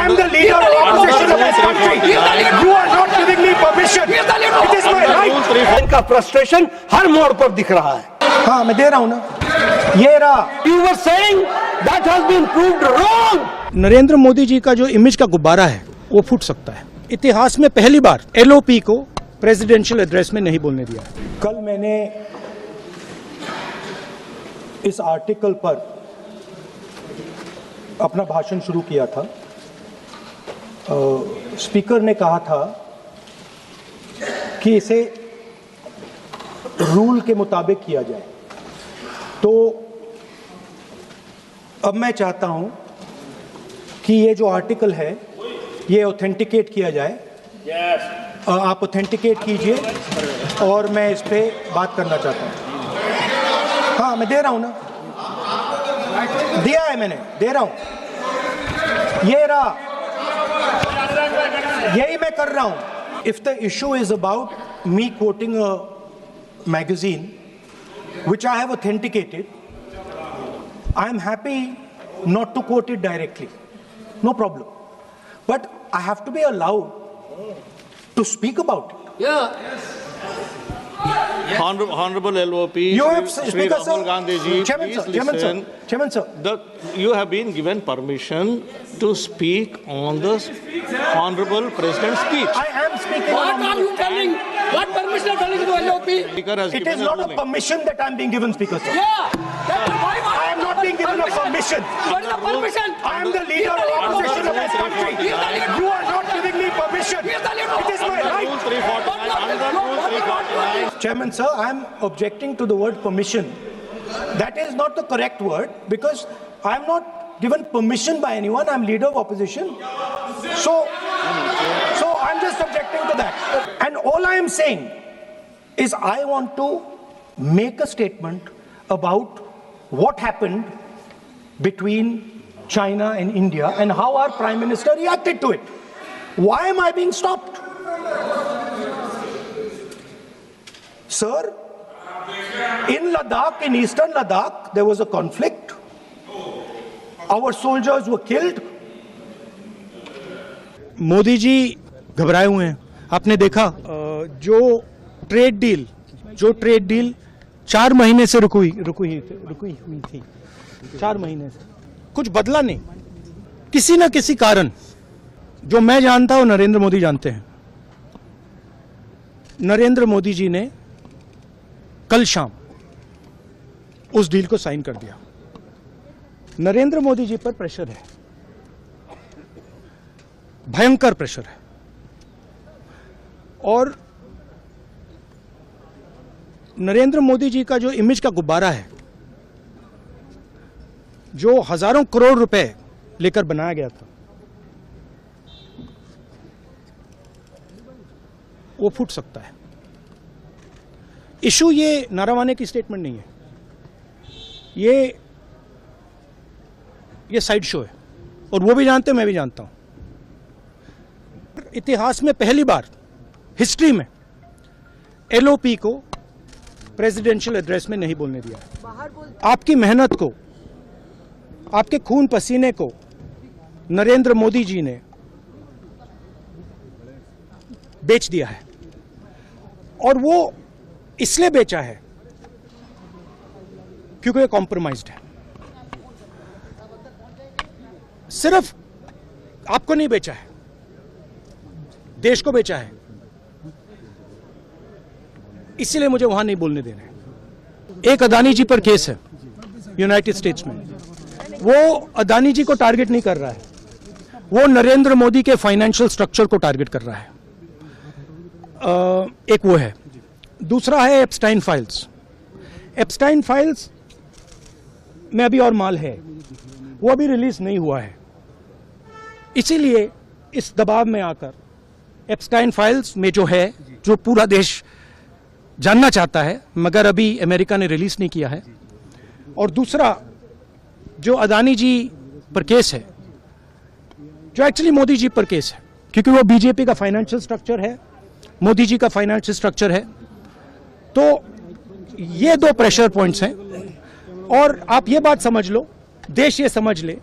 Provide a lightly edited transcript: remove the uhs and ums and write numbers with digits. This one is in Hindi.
I am the leader of opposition of this country. You are not giving me permission. It is my right. इनका फ्रस्ट्रेशन हर मोड़ पर दिख रहा है। हाँ मैं दे रहा हूँ ना, ये रहा। You were saying that has been proved wrong. Narendra Modi ji का जो इमेज का गुब्बारा है वो फूट सकता है। इतिहास में पहली बार एलओपी को प्रेसिडेंशियल एड्रेस में नहीं बोलने दिया। कल मैंने इस आर्टिकल पर अपना भाषण शुरू किया था। स्पीकर ने कहा था कि इसे रूल के मुताबिक किया जाए, तो अब मैं चाहता हूं कि ये जो आर्टिकल है ये ऑथेंटिकेट किया जाए। आप ऑथेंटिकेट कीजिए और मैं इस पे बात करना चाहता हूं। हाँ मैं दे रहा हूं ना, दिया है मैंने, दे रहा हूं, ये रहा, यही मैं कर रहा हूं। If the issue is about me coating a magazine which I have authenticated, I am happy not to quote it directly, no problem, but I have to be allowed to speak about it. Honorable LOP, You have Shri Speaker sir, Rahul Gandhi ji, Chairman please sir, Chairman sir, listen. Chairman sir, You have been given permission to speak on the Honorable President's speech. I am speaking What on are you telling? What permission are you telling to LOP? Speaker has it given is a not a ruling. permission that I am being given, Speaker sir. Yeah. That's why I am not being given a permission. What is the permission? I am the leader of opposition of this country. You are not giving me permission. It is my right. Rule 349, under Rule 349. Chairman sir, I am objecting to the word permission. That is not the correct word, because I am not given permission by anyone. I am leader of opposition. So I am just objecting to that. And all I am saying is I want to make a statement about what happened between China and India and how our Prime Minister reacted to it. Why am I being stopped? Sir, in Ladakh, in eastern Ladakh, there was a conflict. Our soldiers were killed. Modi ji घबराए हुए हैं। आपने देखा जो ट्रेड डील 4 महीने से रुकी हुई थी, 4 महीने से कुछ बदला नहीं। किसी न किसी कारण, जो मैं जानता हूं नरेंद्र मोदी जानते हैं, नरेंद्र मोदी जी ने कल शाम उस डील को साइन कर दिया। नरेंद्र मोदी जी पर प्रेशर है, भयंकर प्रेशर है, और नरेंद्र मोदी जी का जो इमेज का गुब्बारा है, जो हजारों करोड़ रुपए लेकर बनाया गया था, वो फूट सकता है। इशू ये नारावाने की स्टेटमेंट नहीं है, ये साइड शो है, और वो भी जानते हैं, मैं भी जानता हूं। इतिहास में पहली बार हिस्ट्री में एलओपी को प्रेसिडेंशियल एड्रेस में नहीं बोलने दिया। आपकी मेहनत को, आपके खून पसीने को नरेंद्र मोदी जी ने बेच दिया है, और वो इसलिए बेचा है क्योंकि ये कॉम्प्रोमाइज्ड है। सिर्फ आपको नहीं बेचा है, देश को बेचा है। इसीलिए मुझे वहां नहीं बोलने देना है। एक अदानी जी पर केस है यूनाइटेड स्टेट्स में, वो अदानी जी को टारगेट नहीं कर रहा है, वो नरेंद्र मोदी के फाइनेंशियल स्ट्रक्चर को टारगेट कर रहा है। एक वो है, दूसरा है एप्स्टाइन फाइल्स। एप्स्टाइन फाइल्स में अभी और माल है, वो अभी रिलीज नहीं हुआ है। इसीलिए इस दबाव में आकर एप्स्टाइन फाइल्स में जो है, जो पूरा देश जानना चाहता है, मगर अभी अमेरिका ने रिलीज नहीं किया है, और दूसरा जो अदानी जी पर केस है, जो एक्चुअली मोदी जी पर केस है, क्योंकि वो बीजेपी का फाइनेंशियल स्ट्रक्चर है, मोदी जी का फाइनेंशियल स्ट्रक्चर है। तो ये 2 प्रेशर पॉइंट्स हैं, और आप ये बात समझ लो, देश ये समझ ले